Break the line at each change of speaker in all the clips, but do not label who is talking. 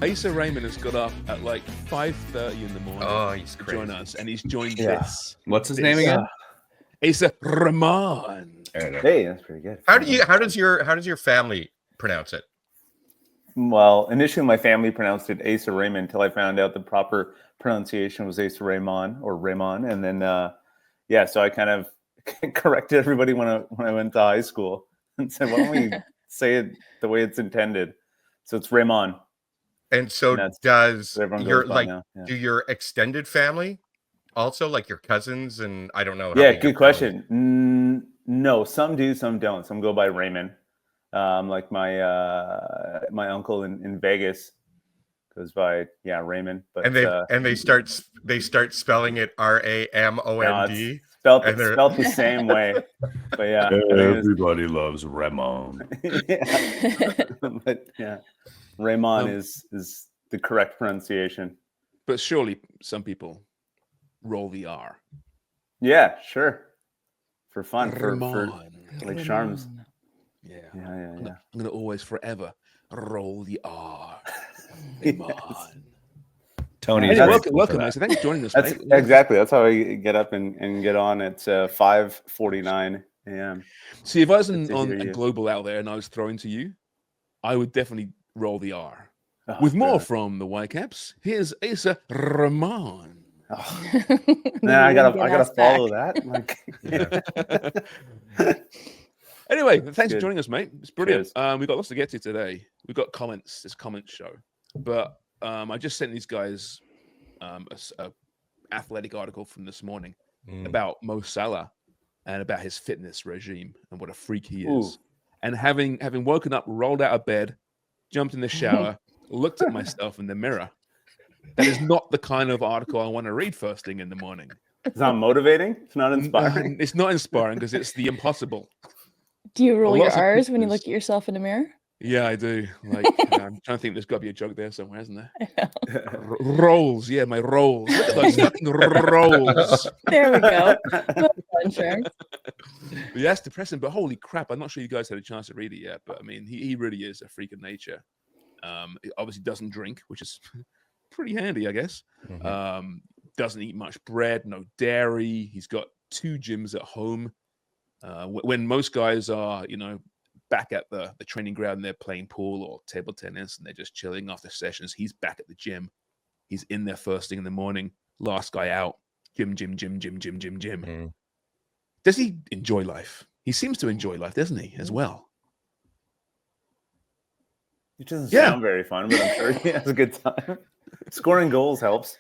Asa Rehman has got up at like 5:30 in the morning.
Oh, he's
to
crazy.
join us, and he's joined this.
What's his name again?
Asa Rehman.
Hey, that's pretty good.
How does your family pronounce it?
Well, initially my family pronounced it Asa Rehman until I found out the proper pronunciation was Asa Rehman or Rehman, and then so I kind of corrected everybody when I went to high school and said, "Why don't we say it the way it's intended?" So it's Rehman.
And so does your do your extended family also, like your cousins and I don't know?
Yeah, good question. No, some do, some don't. Some go by Raymond. Like my uncle in Vegas goes by Raymond. But
and they start spelling it Ramond.
Spelled the same way. But yeah,
everybody loves Ramon.
But yeah, Raymond is the correct pronunciation.
But surely some people roll the R.
Yeah, sure. For fun, for like charms.
Yeah.
I'm
gonna always forever roll the R.
Tony,
welcome, Mason. Thanks for joining us. Mate.
Exactly. That's how I get up and get on at 5:49 a.m.
See, if I was on a global out there and I was throwing to you, I would definitely roll the R. With more from the Whitecaps, here's Asa Rehman.
I gotta follow that.
Anyway, thanks for joining us, mate. It's brilliant. We've got lots to get to today. We've got comments. This comment show, but I just sent these guys a athletic article from this morning about Mo Salah and about his fitness regime and what a freak he is. And having woken up, rolled out of bed, jumped in the shower, looked at myself in the mirror. That is not the kind of article I want to read first thing in the morning.
It's not motivating. It's not inspiring.
It's not inspiring because it's the impossible.
Do you roll your R's when you look at yourself in the mirror?
Yeah, I do. Like, I'm trying to think. There's got to be a joke there somewhere, isn't there? Rolls, yeah, my rolls. Look at those fucking rolls.
There we go. Sure.
Yeah, that's depressing. But holy crap, I'm not sure you guys had a chance to read it yet. But I mean, he really is a freak of nature. He obviously doesn't drink, which is pretty handy, I guess. Mm-hmm. Doesn't eat much bread, no dairy. He's got 2 gyms at home. When most guys are, back at the training ground, and they're playing pool or table tennis, and they're just chilling after sessions, he's back at the gym. He's in there first thing in the morning. Last guy out. Gym. Mm. Does he enjoy life? He seems to enjoy life, doesn't he, as well?
It doesn't sound very fun, but I'm sure he has a good time. Scoring goals helps.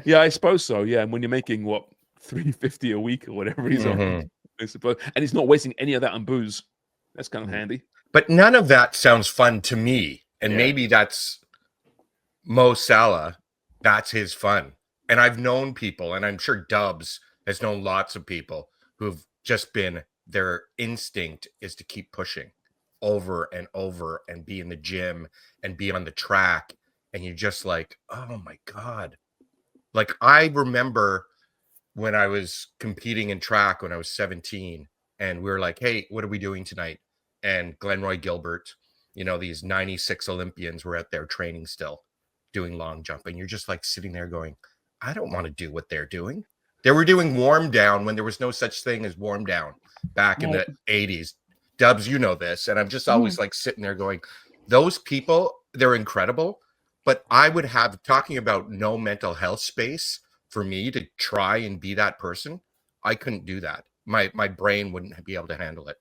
Yeah, I suppose so. Yeah, and when you're making $350 a week or whatever he's on, I suppose, and he's not wasting any of that on booze. That's kind of handy.
But none of that sounds fun to me. And maybe that's Mo Salah. That's his fun. And I've known people, and I'm sure Dubs has known lots of people who've just been, their instinct is to keep pushing over and over and be in the gym and be on the track. And you're just like, oh my God. Like, I remember when I was competing in track when I was 17, and we were like, hey, what are we doing tonight? And Glenroy Gilbert, these 96 Olympians were at their training still doing long jump. And you're just like sitting there going, I don't want to do what they're doing. They were doing warm down when there was no such thing as warm down back in the 80s. Dubs, you know this. And I'm just always like sitting there going, those people, they're incredible. But I would have, talking about no mental health space for me to try and be that person. I couldn't do that. My brain wouldn't be able to handle it.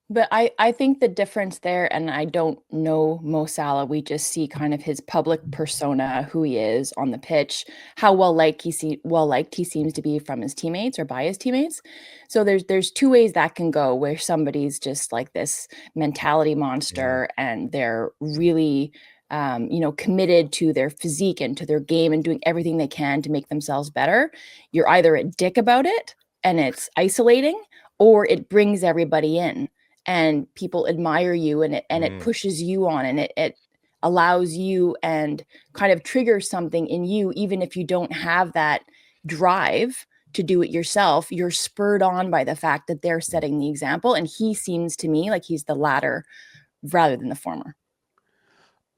But I think the difference there, and I don't know Mo Salah, we just see kind of his public persona, who he is on the pitch, how well-liked he seems to be from his teammates or by his teammates. So there's 2 ways that can go, where somebody's just like this mentality monster and they're really committed to their physique and to their game and doing everything they can to make themselves better. You're either a dick about it and it's isolating, or it brings everybody in. And people admire you, and it pushes you on, and it allows you and kind of triggers something in you, even if you don't have that drive to do it yourself. You're spurred on by the fact that they're setting the example, and he seems to me like he's the latter rather than the former.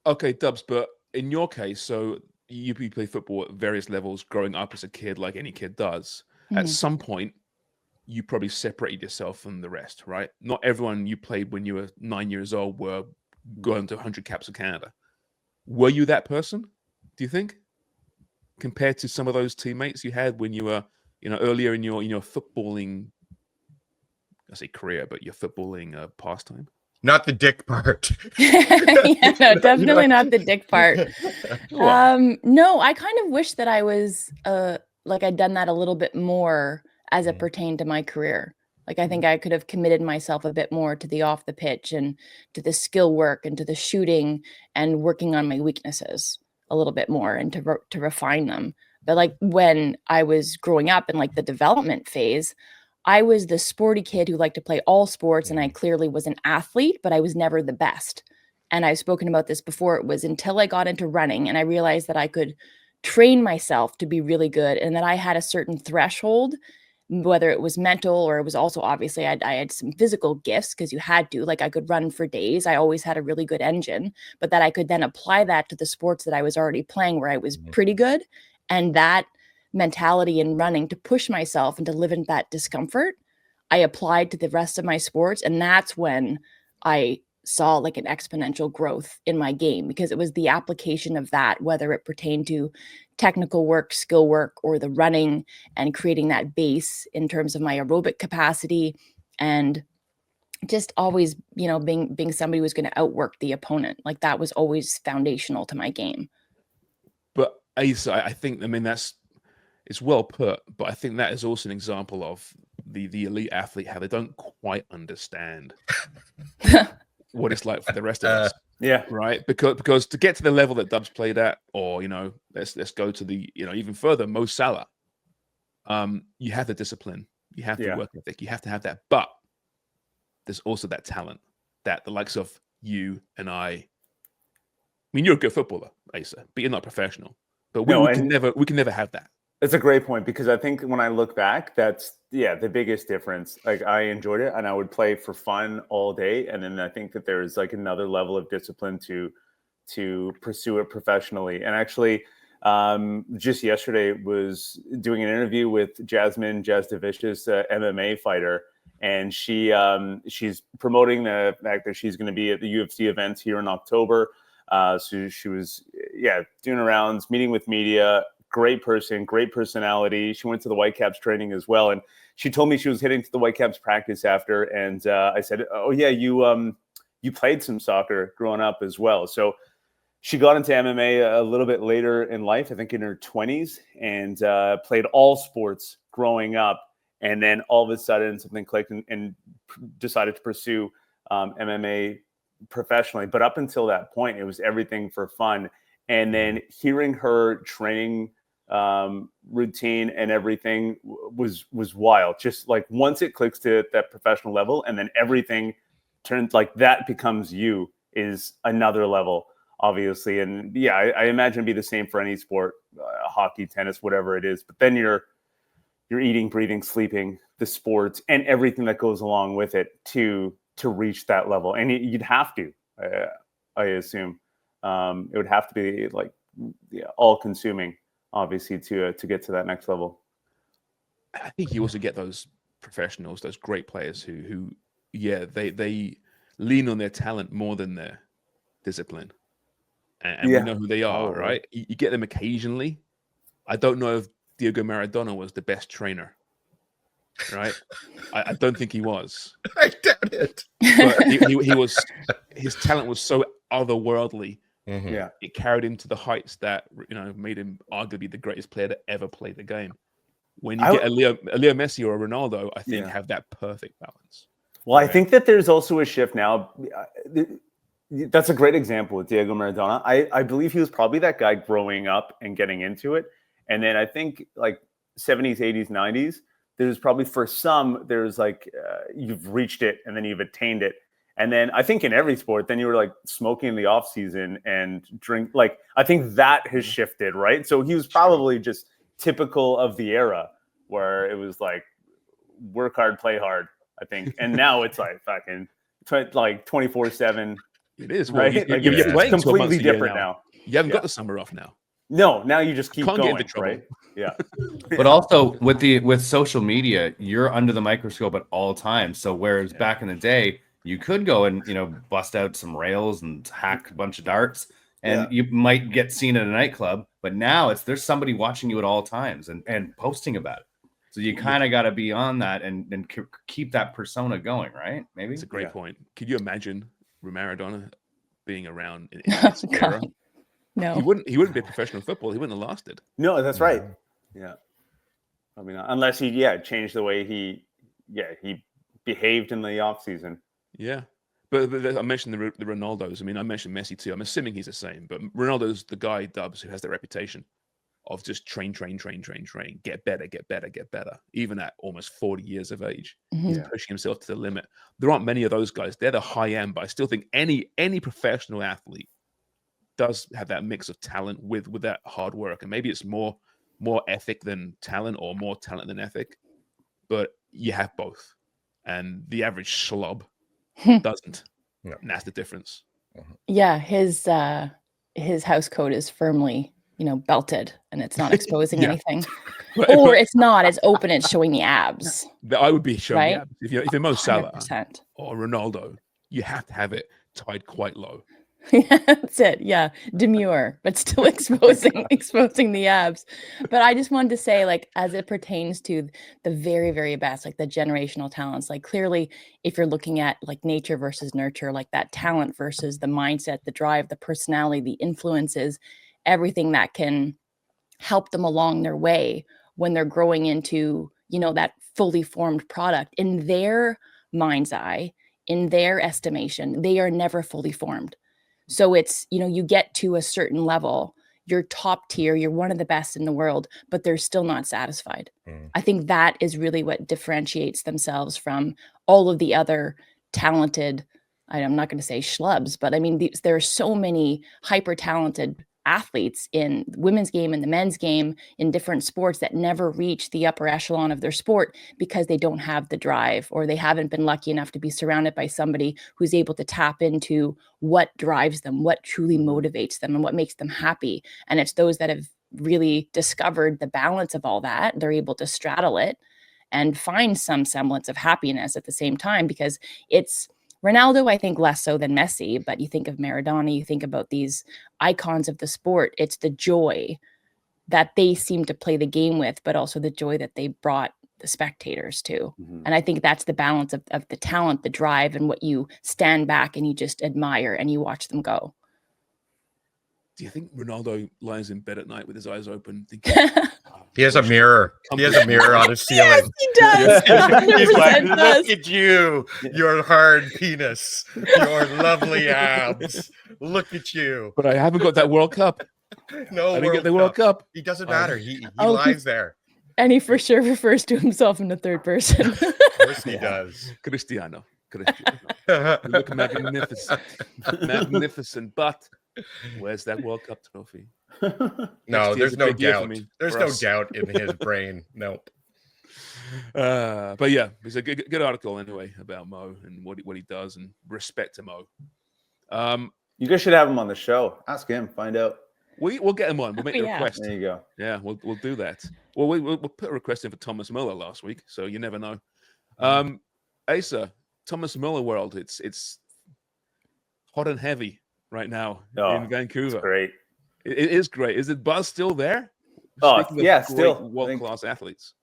Okay, Dubs, but in your case, so you play football at various levels growing up as a kid, like any kid does. At
Mhm.
some point, you probably separated yourself from the rest, right? Not everyone you played when you were 9 years old were going to 100 caps of Canada. Were you that person, do you think? Compared to some of those teammates you had when you were, earlier in your footballing, I say career, but your footballing pastime?
Not the dick part.
Yeah, no, definitely not the dick part.
Well,
No, I kind of wish that I was like I'd done that a little bit more as it pertained to my career. Like I think I could have committed myself a bit more to the off the pitch and to the skill work and to the shooting and working on my weaknesses a little bit more and to refine them. But like when I was growing up in like the development phase, I was the sporty kid who liked to play all sports, and I clearly was an athlete, but I was never the best. And I've spoken about this before. It was until I got into running and I realized that I could train myself to be really good and that I had a certain threshold, whether it was mental or it was also obviously I had some physical gifts because you had to, like I could run for days. I always had a really good engine, but that I could then apply that to the sports that I was already playing where I was pretty good. And that mentality in running to push myself and to live in that discomfort, I applied to the rest of my sports. And that's when I saw like an exponential growth in my game because it was the application of that, whether it pertained to technical work, skill work, or the running and creating that base in terms of my aerobic capacity and just always, being somebody who was going to outwork the opponent. Like that was always foundational to my game.
but Asa, I think, it's well put, but I think that is also an example of the elite athlete, how they don't quite understand what it's like for the rest of us.
Yeah.
Right. Because to get to the level that Dubs played at, or, let's go to the, even further, Mo Salah, you have the discipline, you have the work ethic, you have to have that. But there's also that talent that the likes of you and I mean, you're a good footballer, Asa, but you're not professional. But we can never have that.
It's a great point because I think when I look back, that's the biggest difference. Like I enjoyed it and I would play for fun all day. And then I think that there's like another level of discipline to pursue it professionally. And actually, just yesterday was doing an interview with Jasmine Jasdovicius, MMA fighter. And she's promoting the fact that she's going to be at the UFC events here in October. So she was, doing rounds, meeting with media. Great person, great personality. She went to the Whitecaps training as well. And she told me she was heading to the Whitecaps practice after. And I said, oh, yeah, you played some soccer growing up as well. So she got into MMA a little bit later in life, I think in her 20s, and played all sports growing up. And then all of a sudden something clicked and decided to pursue MMA professionally. But up until that point, it was everything for fun. And then hearing her training routine and everything was wild. Just like once it clicks to that professional level, and then everything turns like that becomes you is another level, obviously. And I imagine it'd be the same for any sport, hockey, tennis, whatever it is. But then you're eating, breathing, sleeping, the sports, and everything that goes along with it to reach that level. And you'd have to, I assume. It would have to be like all-consuming, obviously, to get to that next level.
I think you also get those professionals, those great players who they lean on their talent more than their discipline, and we know who they are, right? You get them occasionally. I don't know if Diego Maradona was the best trainer, right? I don't think he was.
I doubt it.
But he was. His talent was so otherworldly.
Mm-hmm.
Yeah.
It carried him to the heights that made him arguably the greatest player to ever play the game. When you get a Leo Messi or a Ronaldo, I think have that perfect balance.
Well, I think that there's also a shift now. That's a great example with Diego Maradona. I believe he was probably that guy growing up and getting into it. And then I think like 70s, 80s, 90s, there's probably for some, there's like you've reached it and then you've attained it. And then I think in every sport, then you were like smoking in the off season and drink. Like, I think that has shifted, right? So he was probably just typical of the era where it was like work hard, play hard, I think. And now it's like fucking like 24/7.
It is,
right?
You're
It's
playing
completely different
now. You haven't got the summer off now.
No, now you just keep
Can't
going,
get into trouble.
right? Yeah.
But also with social media, you're under the microscope at all times. So whereas back in the day, you could go and bust out some rails and hack a bunch of darts, and you might get seen at a nightclub. But now there's somebody watching you at all times and posting about it. So you kind of got to be on that and keep that persona going, right? Maybe
it's a great point. Could you imagine Maradona being around in this era?
No,
he wouldn't be a professional football. He wouldn't have lasted.
No, that's right. Yeah. I mean, unless he changed the way he behaved in the off season.
Yeah. But I mentioned the Ronaldos. I mean, I mentioned Messi too. I'm assuming he's the same, but Ronaldo's the guy, Dubs, who has that reputation of just train, get better, even at almost 40 years of age. He's pushing himself to the limit. There aren't many of those guys. They're the high end, but I still think any professional athlete does have that mix of talent with that hard work. And maybe it's more ethic than talent, or more talent than ethic, but you have both. And the average schlub doesn't.
No.
And that's the difference.
Yeah, his house coat is firmly, belted, and it's not exposing anything. Or it's not, it's open, it's showing the abs.
I would be showing
Right?
the abs. If you're Mo Salah
100%.
or Ronaldo, you have to have it tied quite low.
Yeah, that's it. Yeah, demure, but still exposing the abs. But I just wanted to say, like, as it pertains to the very, very best, like the generational talents, like clearly, if you're looking at like nature versus nurture, like that talent versus the mindset, the drive, the personality, the influences, everything that can help them along their way when they're growing into, that fully formed product in their mind's eye, in their estimation, they are never fully formed. So it's, you get to a certain level, you're top tier, you're one of the best in the world, but they're still not satisfied. I think that is really what differentiates themselves from all of the other talented, I'm not going to say schlubs, but I mean, there are so many hyper talented athletes in the women's game and the men's game in different sports that never reach the upper echelon of their sport because they don't have the drive, or they haven't been lucky enough to be surrounded by somebody who's able to tap into what drives them, what truly motivates them, and what makes them happy. And it's those that have really discovered the balance of all that. They're able to straddle it and find some semblance of happiness at the same time, because it's Ronaldo, I think, less so than Messi, but you think of Maradona, you think about these icons of the sport, it's the joy that they seem to play the game with, but also the joy that they brought the spectators to. And I think that's the balance of the talent, the drive, and what you stand back and you just admire and you watch them go.
Do you think Ronaldo lies in bed at night with his eyes open thinking,
He has a mirror. He has a mirror on his ceiling.
Yes, he does.
He's like,
100% does.
look at you, your hard penis, your lovely abs. Look at you.
but I haven't got that World Cup.
No,
I didn't get the World Cup.
He doesn't matter. He
Oh,
lies there.
And he for sure refers to himself in the third person.
Of course he does.
Cristiano. You look magnificent. Magnificent. But where's that World Cup trophy?
No,
Next year's
there's
a
no
big year for
doubt.
me,
There's
for
no
us.
doubt in his brain. Nope.
But yeah, it's a good article anyway about Mo and what he does, and respect to Mo.
You guys should have him on the show. Ask him. Find out.
We'll get him on. We'll make the
Yeah.
request.
There you go.
Yeah, we'll do that. Well, we'll put a request in for Thomas Müller last week, so you never know. Asa, Thomas Müller world. It's hot and heavy right now in Vancouver.
Great.
It is great. Is the buzz still there?
Oh,
Speaking of
yeah,
great
still.
world-class athletes.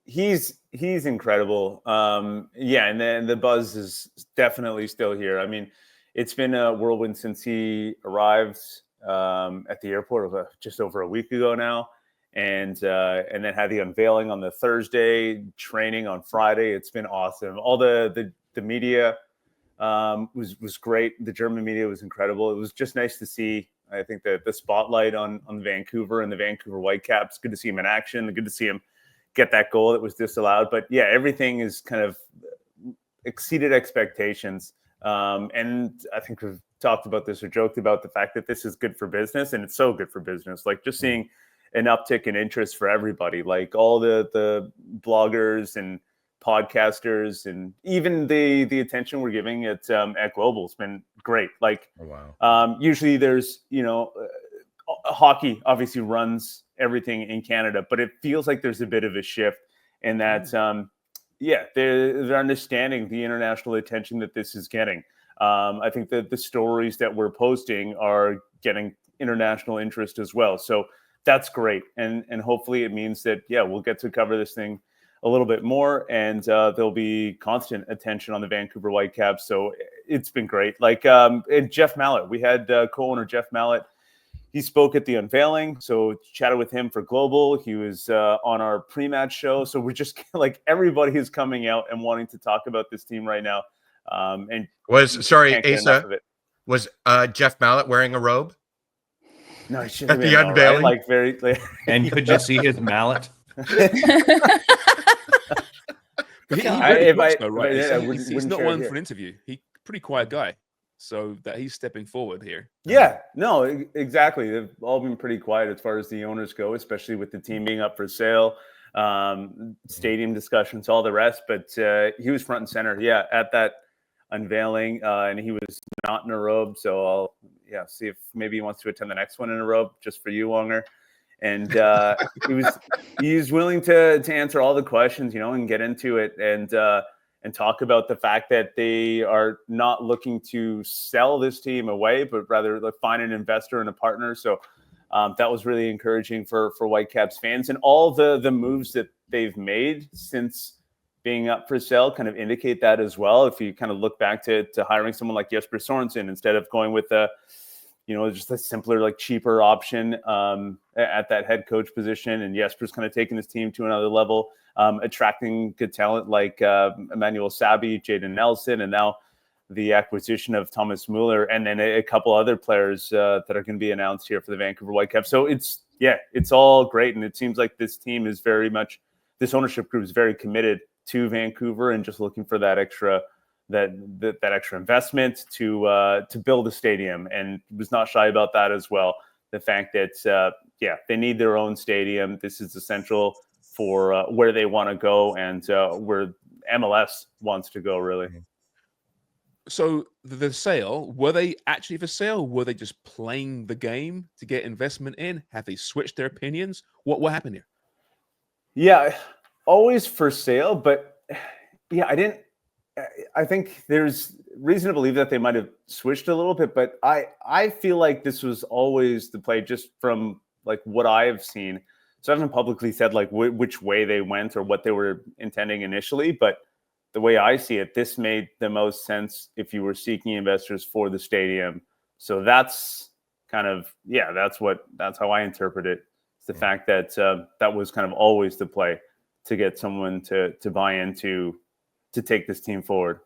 He's incredible. Yeah, and then the buzz is definitely still here. I mean, it's been a whirlwind since he arrived at the airport just over a week ago now, and then had the unveiling on the Thursday, training on Friday. It's been awesome. All the media was great. The German media was incredible. It was just nice to see. I think the spotlight on Vancouver and the Vancouver Whitecaps. Good to see him in action. Good to see him get that goal that was disallowed. But yeah, everything is kind of exceeded expectations. And I think we've talked about this or joked about the fact that this is good for business, and it's so good for business. Like just seeing an uptick in interest for everybody, like all the bloggers and podcasters, and even the attention we're giving at Global has been great. Like,
Oh, wow.
usually there's, hockey obviously runs everything in Canada, but it feels like there's a bit of a shift in that, they're understanding the international attention that this is getting. I think that the stories that we're posting are getting international interest as well. So that's great. And hopefully it means that, we'll get to cover this thing a little bit more, and there'll be constant attention on the Vancouver Whitecaps. So it's been great. Like, and Jeff Mallett, we had co-owner Jeff Mallett. He spoke at the unveiling, so chatted with him for Global. He was on our pre-match show. So we're just like, everybody is coming out and wanting to talk about this team right now. And
Asa, was Jeff Mallett wearing a robe?
No, he should
at the unveiling,
right? Like very.
And could you see his mallet?
He's not one for an interview. He's a pretty quiet guy, so that he's stepping forward here.
Yeah, no, exactly. They've all been pretty quiet as far as the owners go, especially with the team being up for sale, stadium discussions, all the rest. But he was front and center, at that unveiling, and he was not in a robe. So I'll see if maybe he wants to attend the next one in a robe just for you, Wonger. And he was willing to answer all the questions, and get into it and talk about the fact that they are not looking to sell this team away, but rather find an investor and a partner. So that was really encouraging for Whitecaps fans, and all the moves that they've made since being up for sale kind of indicate that as well. If you kind of look back to hiring someone like Jesper Sorensen instead of going with just a simpler, cheaper option at that head coach position. And Jesper's kind of taking this team to another level, attracting good talent like Emmanuel Sabi, Jaden Nelson, and now the acquisition of Thomas Müller, and then a couple other players that are going to be announced here for the Vancouver Whitecaps. So it's all great. And it seems like this team is this ownership group is very committed to Vancouver and just looking for that extra that extra investment to build a stadium, and was not shy about that as well. The fact that they need their own stadium. This is essential for where they want to go and where MLS wants to go, really.
So the sale, were they actually for sale? Were they just playing the game to get investment in? Have they switched their opinions? What happened here?
Yeah, always for sale, but I think there's reason to believe that they might have switched a little bit, but I feel like this was always the play, just from what I've seen. So I haven't publicly said which way they went or what they were intending initially, but the way I see it, this made the most sense if you were seeking investors for the stadium. So that's kind of, that's how I interpret it. It's the fact that that was kind of always the play, to get someone to buy into, to take this team forward.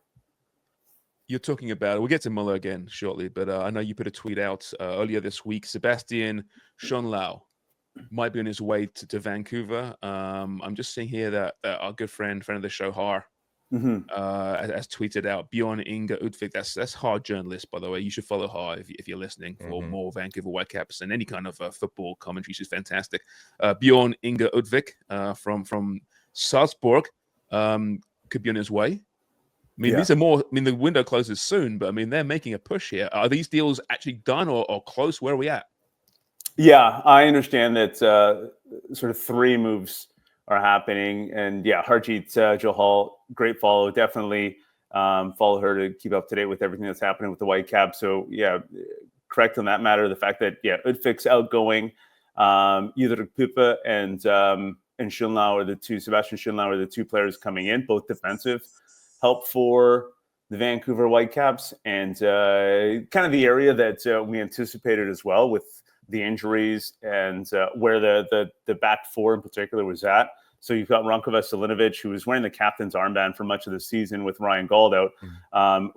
You're talking about, we'll get to Müller again shortly, but I know you put a tweet out earlier this week. Sebastian Schonlau might be on his way to Vancouver. I'm just seeing here that our good friend of the show, Har, has tweeted out Bjorn Inge Udvik. That's Har journalist, by the way. You should follow Har if you're listening for more Vancouver Whitecaps and any kind of football commentary. She's fantastic. Bjorn Inge Udvik from Salzburg could be on his way. I mean, these are more. I mean, the window closes soon, but I mean, they're making a push here. Are these deals actually done or close? Where are we at?
Yeah, I understand that sort of 3 moves are happening, and Harjeet Johal, great follow. Definitely follow her to keep up to date with everything that's happening with the Whitecaps. So correct on that matter. The fact that Udvik's outgoing, either Pupa and Schönlau are the two. Sebastian Schönlau are the 2 players coming in, both defensive help for the Vancouver Whitecaps, and kind of the area that we anticipated as well with the injuries and where the back 4 in particular was at. So you've got Ranko Veselinovic, who was wearing the captain's armband for much of the season with Ryan Gauld out.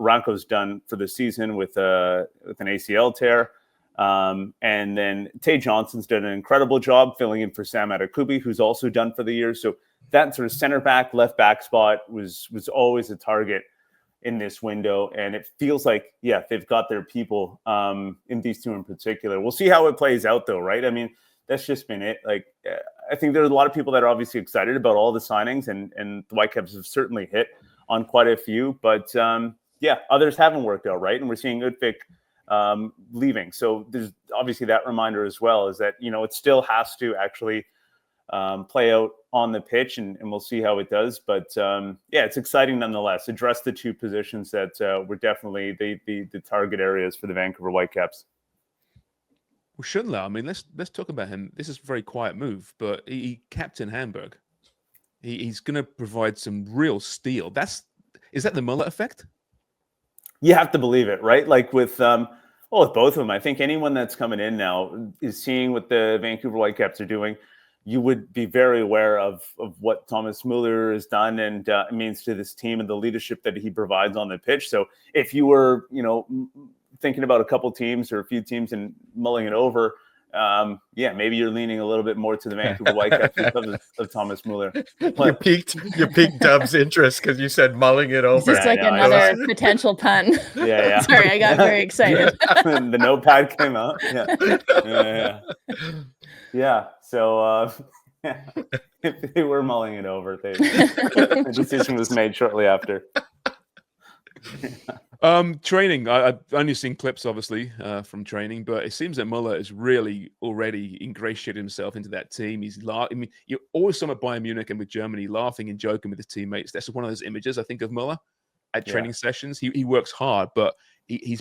Ranko's done for the season with an ACL tear. And then Tay Johnson's done an incredible job filling in for Sam Adekubi, who's also done for the year. So that sort of center back, left back spot was always a target in this window. And it feels like, they've got their people in these 2 in particular. We'll see how it plays out, though, right? I mean, that's just been it. I think there's a lot of people that are obviously excited about all the signings, and the Whitecaps have certainly hit on quite a few. But, others haven't worked out, right? And we're seeing Udvik leaving. So there's obviously that reminder as well, is that, it still has to actually play out on the pitch, and we'll see how it does. But it's exciting nonetheless. Address the two positions that were definitely the target areas for the Vancouver Whitecaps.
Well, Schindler, I mean, let's talk about him. This is a very quiet move, but he captain Hamburg. He's going to provide some real steel. Is that the Müller effect?
You have to believe it, right? Like with with both of them, I think anyone that's coming in now is seeing what the Vancouver Whitecaps are doing. You would be very aware of what Thomas Müller has done and it means to this team and the leadership that he provides on the pitch. So if you were, thinking about a couple teams or a few teams and mulling it over, maybe you're leaning a little bit more to the Vancouver Whitecaps because of Thomas Müller.
You piqued Dub's interest because you said mulling it over.
It's just like another potential pun.
Yeah.
Sorry, I got very excited.
The notepad came out. Yeah. So if they were mulling it over, the decision was made shortly after.
Training. I've only seen clips, obviously, from training, but it seems that Müller has really already ingratiated himself into that team. You always saw him at Bayern Munich and with Germany, laughing and joking with his teammates. That's one of those images I think of Müller at training sessions. He works hard, but he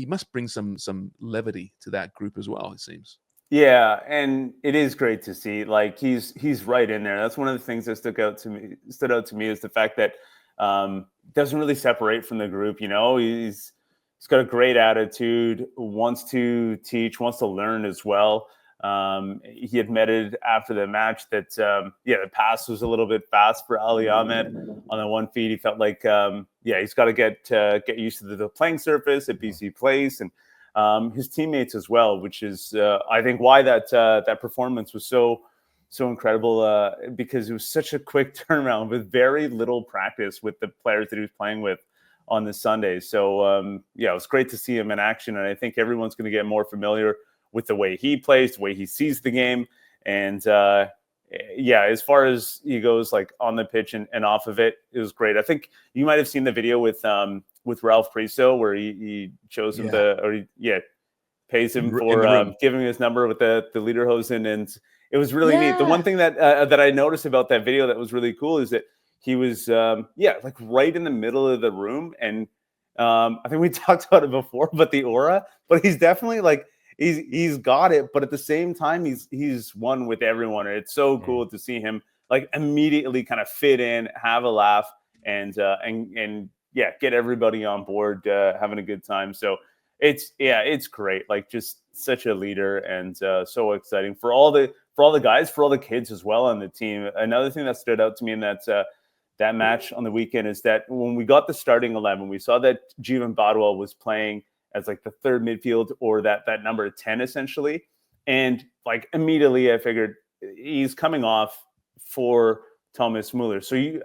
must bring some levity to that group as well, it seems.
Yeah, and it is great to see. Like he's right in there. That's one of the things that stood out to me is the fact that doesn't really separate from the group. He's got a great attitude, wants to teach, wants to learn as well. He admitted after the match that the pass was a little bit fast for Ali Ahmed on the one feed. He felt like he's got to get used to the playing surface at BC Place and his teammates as well, which is I think why that performance was so incredible, because it was such a quick turnaround with very little practice with the players that he was playing with on the Sunday. So it was great to see him in action, and I think everyone's going to get more familiar with the way he plays, the way he sees the game, and as far as he goes, like on the pitch and off of it, it was great. I think you might have seen the video with Ralph Priso where he shows him pays him for giving him his number with the lederhosen, and it was really neat. The one thing that I noticed about that video that was really cool is that he was like right in the middle of the room, and I think we talked about it before, but the aura. But he's definitely like he's got it, but at the same time he's one with everyone, and it's so cool to see him like immediately kind of fit in, have a laugh, and get everybody on board, having a good time. So it's great. Like just such a leader, and so exciting for all the guys, for all the kids as well on the team. Another thing that stood out to me in that match on the weekend is that when we got the starting 11, we saw that Jeevan Badwal was playing as like the third midfield, or that number 10 essentially. And like immediately I figured he's coming off for Thomas Müller. So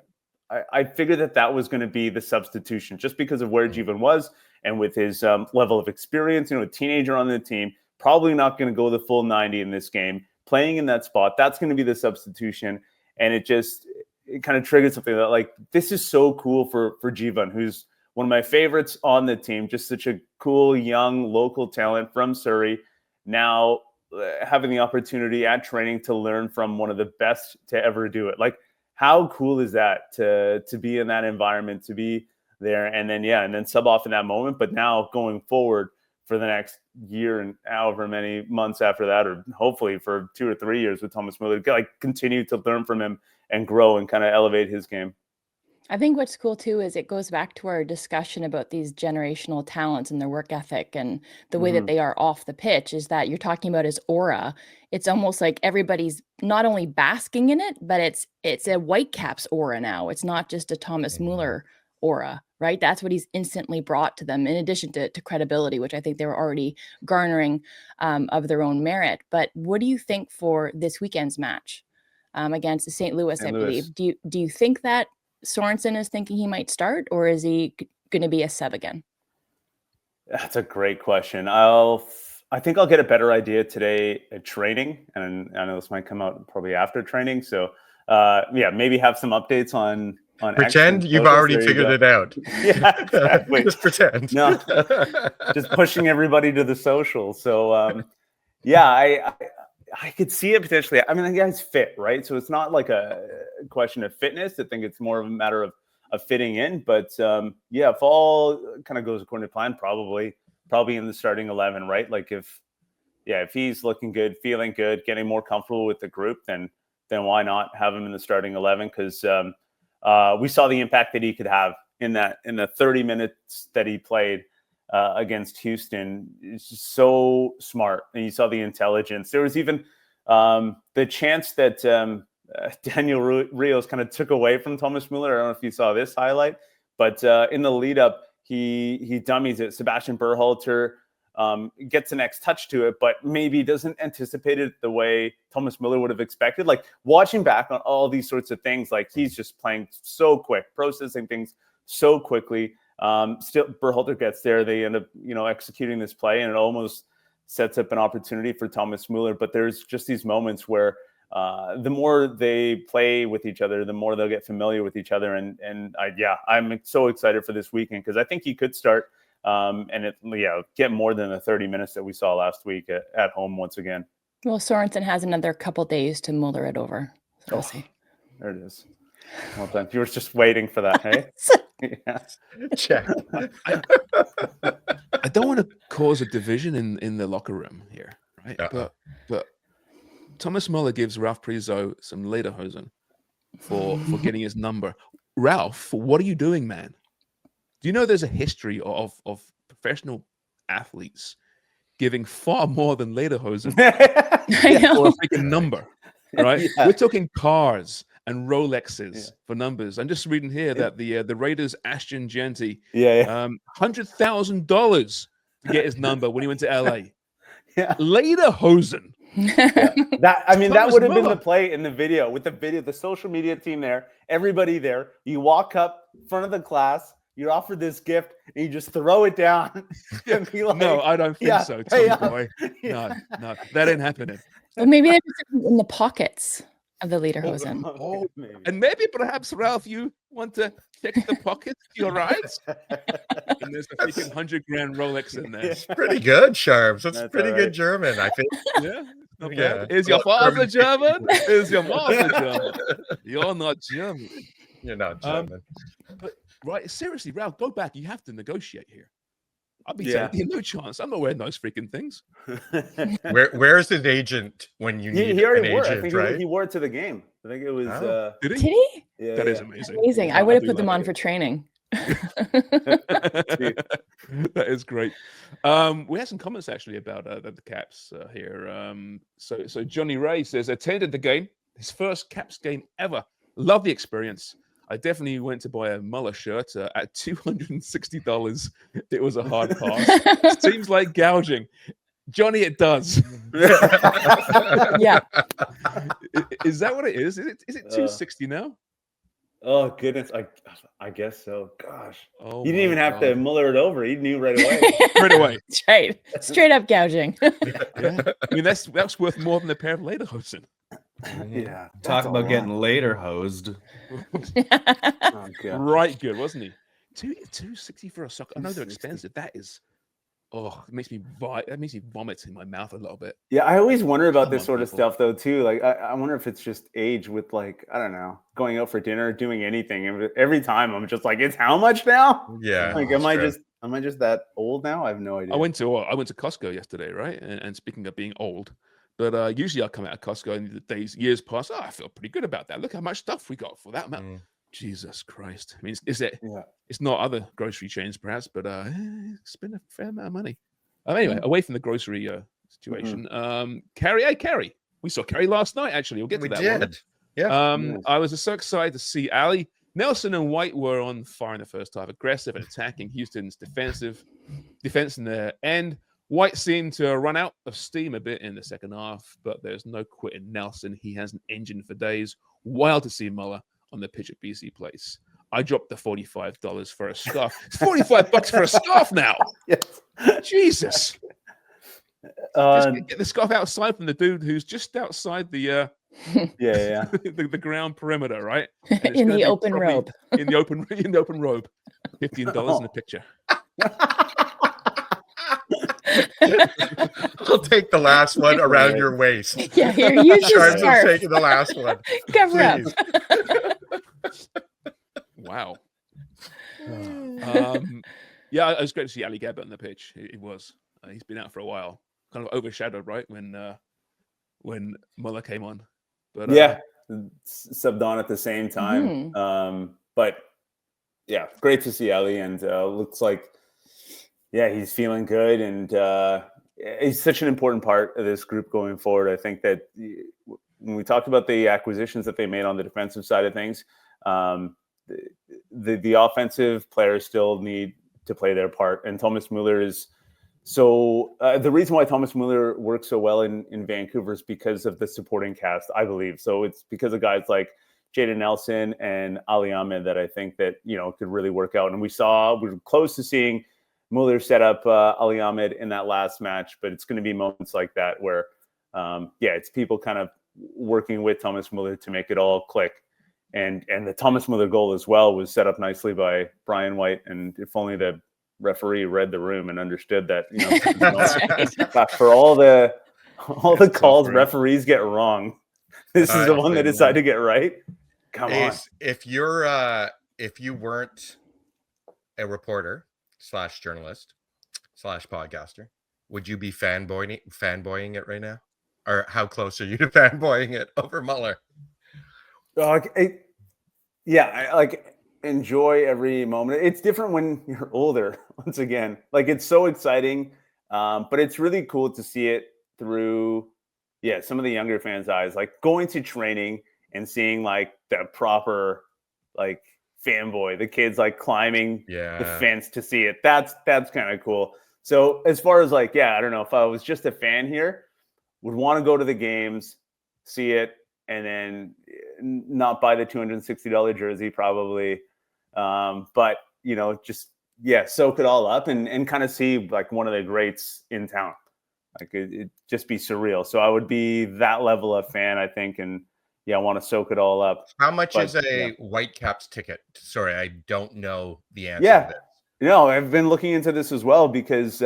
I figured that was going to be the substitution just because of where Jeevan was and with his level of experience, a teenager on the team, probably not going to go the full 90 in this game, playing in that spot. That's going to be the substitution. And it kind of triggered something that like, this is so cool for Jeevan, who's one of my favorites on the team, just such a cool, young, local talent from Surrey. Now having the opportunity at training to learn from one of the best to ever do it. Like, how cool is that to be in that environment, to be there, and then sub off in that moment. But now going forward for the next year and however many months after that, or hopefully for 2 or 3 years with Thomas Müller, like continue to learn from him and grow and kind of elevate his game.
I think what's cool too is it goes back to our discussion about these generational talents and their work ethic and the way that they are off the pitch, is that you're talking about his aura. It's almost like everybody's not only basking in it, but it's a Whitecaps aura now. It's not just a Thomas Müller aura, right? That's what he's instantly brought to them, in addition to credibility, which I think they were already garnering of their own merit. But what do you think for this weekend's match against the St. Louis, I believe? Do you think that Sorensen is thinking he might start, or is he going to be a sub again?
That's a great question. I think I'll get a better idea today at training, and I know this might come out probably after training. So maybe have some updates on on
Pretend
X
you've
socials.
already
There you
figured
go.
it out.
Yeah, exactly.
Just pretend.
No, just pushing everybody to the social. So yeah, I could see it potentially. I mean, the guy's fit, right? So it's not like a question of fitness. I think it's more of a matter of fitting in. But yeah, if all kind of goes according to plan, probably in the starting 11, right? Like if he's looking good, feeling good, getting more comfortable with the group, then why not have him in the starting 11? Because we saw the impact that he could have in the 30 minutes that he played against Houston. It's just so smart, and you saw the intelligence. There was even the chance that Daniel Rios kind of took away from Thomas Müller. I don't know if you saw this highlight, but in the lead up, he dummies it. Sebastian Berhalter gets the next touch to it, but maybe doesn't anticipate it the way Thomas Müller would have expected. Like watching back on all these sorts of things, like he's just playing so quick, processing things so quickly. Still, Berhalter gets there. They end up, executing this play, and it almost sets up an opportunity for Thomas Müller. But there's just these moments where the more they play with each other, the more they'll get familiar with each other. And I'm so excited for this weekend because I think he could start and get more than the 30 minutes that we saw last week at home once again.
Well, Sorensen has another couple days to muller it over. So we'll see.
There it is. Well done. You were just waiting for that, hey? Yeah.
Check.
I don't want to cause a division in the locker room here, right? But Thomas Müller gives Ralph Priso some lederhosen for getting his number. Ralph, what are you doing, man? Do you know there's a history of professional athletes giving far more than lederhosen for a freaking number, right? Yeah. We're talking cars and Rolexes for numbers. I'm just reading here that the Raiders' Ashton Genty, $100,000 to get his number when he went to LA. Lederhosen.
That would have been the play in the video with the social media team there, everybody there. You walk up in front of the class, you're offered this gift, and you just throw it down and be like,
no, I don't think so, Tommy boy. No, that ain't happening.
Well, maybe they're just in the pockets of the lederhosen.
And maybe perhaps, Ralph, you want to check the pockets of your rides? And there's a freaking $100,000 Rolex in there.
It's pretty good, Sharms. That's pretty
all
good
right.
German, I think.
Yeah. Not bad. Is your father German? Is your mother German? You're not German.
You're not German.
But right, seriously, Ralph, go back. You have to negotiate here. I'll be telling you, no chance. I'm not wearing those freaking things.
Where's his agent when you need
he already
an
wore
agent,
it. I think
right?
he wore it to the game. I think it was.
Did he?
Did he?
Yeah,
that is amazing.
Amazing. I would have put them on for training.
That is great. We had some comments actually about the Caps here. So Johnny Ray says, attended the game, his first Caps game ever. Love the experience. I definitely went to buy a Müller shirt at $260. It was a hard pass. Seems like gouging. Johnny, it does.
Yeah.
Is that what it is? Is it $260 now?
Oh goodness, I guess so. Gosh,
Oh,
you didn't even have to muller it over. He knew right away.
Right away.
Straight up gouging.
Yeah. I mean, that's worth more than a pair of lederhosen.
Yeah,
Talk about getting later hosed.
Oh, God.
Right, good, wasn't he? $260 for a sock. I know they're expensive. That is, it makes me vomit in my mouth a little bit.
Yeah, I always wonder about
Come
this
on,
sort of
people.
stuff though too. Like I wonder if it's just age with like, I don't know, going out for dinner, doing anything. And every time I'm just like, it's how much now?
Yeah.
Like, am I just that old now? I have no idea.
I went to Costco yesterday, right? And speaking of being old, but usually I come out of Costco and the years pass. I feel pretty good about that. Look how much stuff we got for that amount. Jesus Christ. I mean, it's not other grocery chains perhaps, but spend a fair amount of money. Anyway, away from the grocery situation, Carrie. We saw Carrie last night, actually. We'll get to that one.
Yeah.
I was so excited to see Ali. Nelson and White were on fire in the first half, aggressive and attacking Houston's defense in the end. White seemed to run out of steam a bit in the second half, but there's no quitting Nelson. He has an engine for days. Wild to see Müller on the pitch at BC Place. I dropped the $45 for a scarf. It's $45 for a scarf now.
Yes.
Jesus. Just get the scarf outside from the dude who's just outside the
Yeah.
the ground perimeter, right?
In the open robe.
In the open robe. $15 in a picture.
I'll take the last one around your waist.
Yeah, here, use this
Sharman's
scarf.
taking the last one.
Cover up.
Wow. Yeah, it was great to see Ali Gabbert on the pitch. It was. He's been out for a while. Kind of overshadowed, right, when Müller came on. But
subbed on at the same time. But yeah, great to see Ali, and looks like he's feeling good, and he's such an important part of this group going forward. I think that when we talked about the acquisitions that they made on the defensive side of things, the offensive players still need to play their part, and Thomas Müller is. So the reason why Thomas Müller works so well in Vancouver is because of the supporting cast, I believe. So it's because of guys like Jaden Nelson and Ali Ahmed that I think that, could really work out. And we were close to seeing Müller set up Ali Ahmed in that last match, but it's going to be moments like that where, it's people kind of working with Thomas Müller to make it all click. And the Thomas Müller goal as well was set up nicely by Brian White. And if only the referee read the room and understood that, for all the calls referees get wrong, this is the one they decide to get right. Come on.
If you weren't a reporter / journalist / podcaster, would you be fanboying it right now? Or how close are you to fanboying it over Müller?
I enjoy every moment. It's different when you're older. Once again, it's so exciting, but it's really cool to see it through some of the younger fans' eyes, going to training and seeing the proper fanboy, the kids climbing the fence to see it. That's kind of cool. So as far as I don't know, if I was just a fan here, would want to go to the games, see it, and then not buy the $260 jersey probably. But just soak it all up and kind of see one of the greats in town. It just be surreal. So I would be that level of fan, I think, and I want to soak it all up.
How much is a Whitecaps ticket? Sorry, I don't know the answer to this.
No, I've been looking into this as well because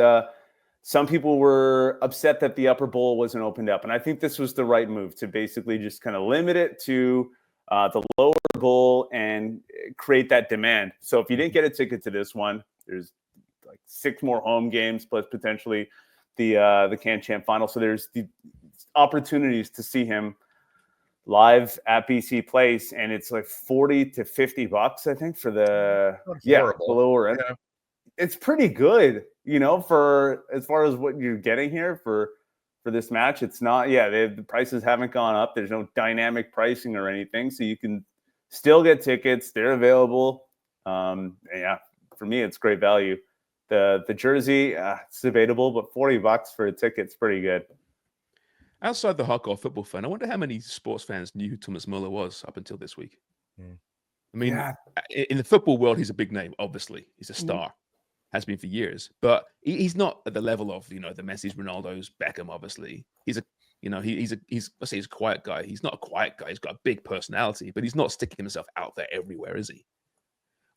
some people were upset that the upper bowl wasn't opened up, and I think this was the right move to basically just kind of limit it to the lower bowl and create that demand. So if you didn't get a ticket to this one, there's 6 more home games plus potentially the Can Champ final. So there's the opportunities to see him live at BC Place, and it's $40 to $50, I think, for the lower end. Yeah. It's pretty good, for as far as what you're getting here for this match. It's not, the prices haven't gone up. There's no dynamic pricing or anything. So you can still get tickets. They're available. For me, it's great value. The jersey, it's debatable, but $40 for a ticket's pretty good.
Outside the hardcore football fan, I wonder how many sports fans knew who Thomas Müller was up until this week. I mean, in the football world, he's a big name, obviously. He's a star. Has been for years, but he's not at the level of the Messi's, Ronaldo's, Beckham. Obviously, he's a quiet guy. He's not a quiet guy. He's got a big personality, but he's not sticking himself out there everywhere, is he?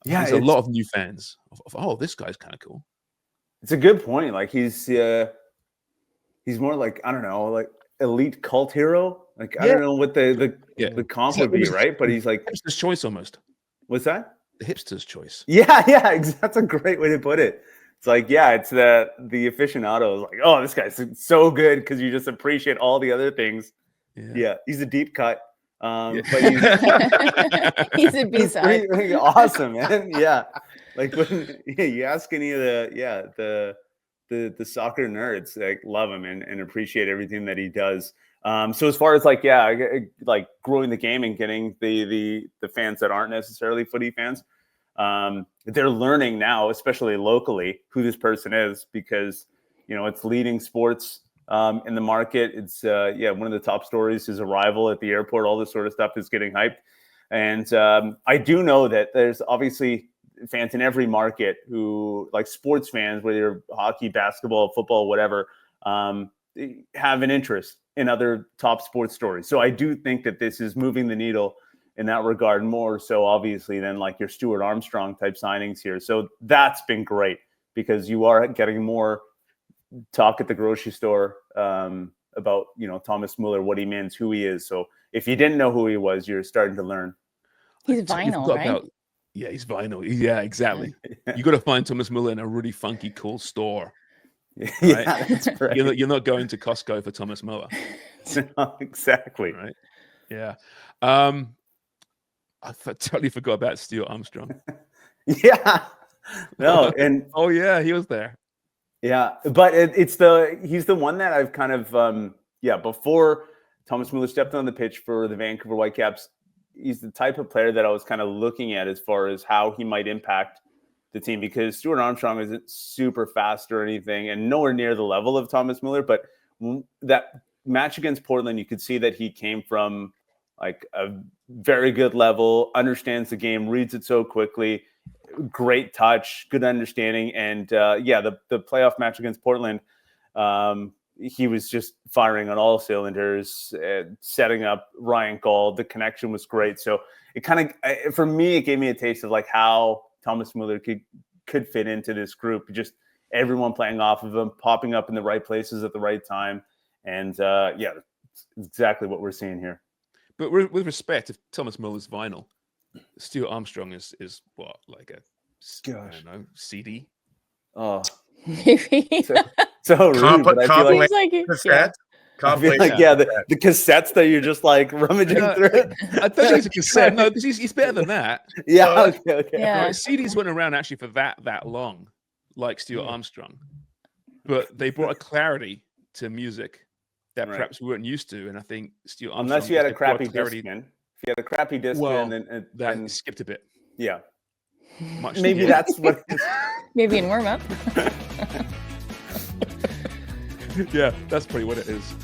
There's a lot of new fans. This guy's kind of cool.
It's a good point. He's more I don't know, elite cult hero. I don't know what the comp would be, right? But he's
hipster's choice almost.
What's that?
The hipster's choice.
Yeah, that's a great way to put it. It's it's the aficionado. This guy's so good because you just appreciate all the other things. Yeah, he's a deep cut. But
he's a B-side.
Pretty awesome, man. Yeah, when you ask any of the soccer nerds, love him and appreciate everything that he does. So as far as growing the game and getting the fans that aren't necessarily footy fans, they're learning now, especially locally, who this person is because it's leading sports in the market. It's one of the top stories. His arrival at the airport, all this sort of stuff is getting hyped. And I do know that there's obviously fans in every market who sports fans, whether you're hockey, basketball, football, whatever. have an interest in other top sports stories. So I do think that this is moving the needle in that regard more so obviously than like your Stuart Armstrong type signings here. So that's been great because you are getting more talk at the grocery store about, you know, Thomas Müller, what he means, who he is. So if you didn't know who he was, you're starting to learn.
He's vinyl, right?
Yeah, he's vinyl. Yeah, exactly. You got to find Thomas Müller in a really funky, cool store. Right?
Yeah, that's right.
You're not going to Costco for Thomas Müller.
No, exactly.
Right. Yeah. I totally forgot about Stuart Armstrong.
Yeah. No, and
oh yeah, he was there.
Yeah, but he's the one that I've kind of before Thomas Müller stepped on the pitch for the Vancouver Whitecaps, he's the type of player that I was kind of looking at as far as how he might impact the team, because Stuart Armstrong isn't super fast or anything and nowhere near the level of Thomas Müller. But that match against Portland, you could see that he came from like a very good level, understands the game, reads it so quickly, great touch, good understanding. And the playoff match against Portland, he was just firing on all cylinders, setting up Ryan Gauld. The connection was great. So it kind of, for me, it gave me a taste of like how Thomas Müller could fit into this group. Just everyone playing off of him, popping up in the right places at the right time. And exactly what we're seeing here.
But with respect, if Thomas Müller's vinyl, Stuart Armstrong is what, like a, I don't know, CD?
Oh,
Maybe.
so rude, but I feel like,
Like,
the cassettes that you're just like rummaging through.
I don't think it's a cassette. No, because he's better than that.
Yeah, okay.
Yeah.
Right, CDs weren't around actually for that long, like Stuart Armstrong, but they brought a clarity to music that perhaps we weren't used to. And I think Stuart Armstrong,
unless you had a crappy disc in. If you had a crappy disc in,
then skipped a bit.
Yeah.
Maybe
that's what.
maybe in warm up.
Yeah, that's probably what it is.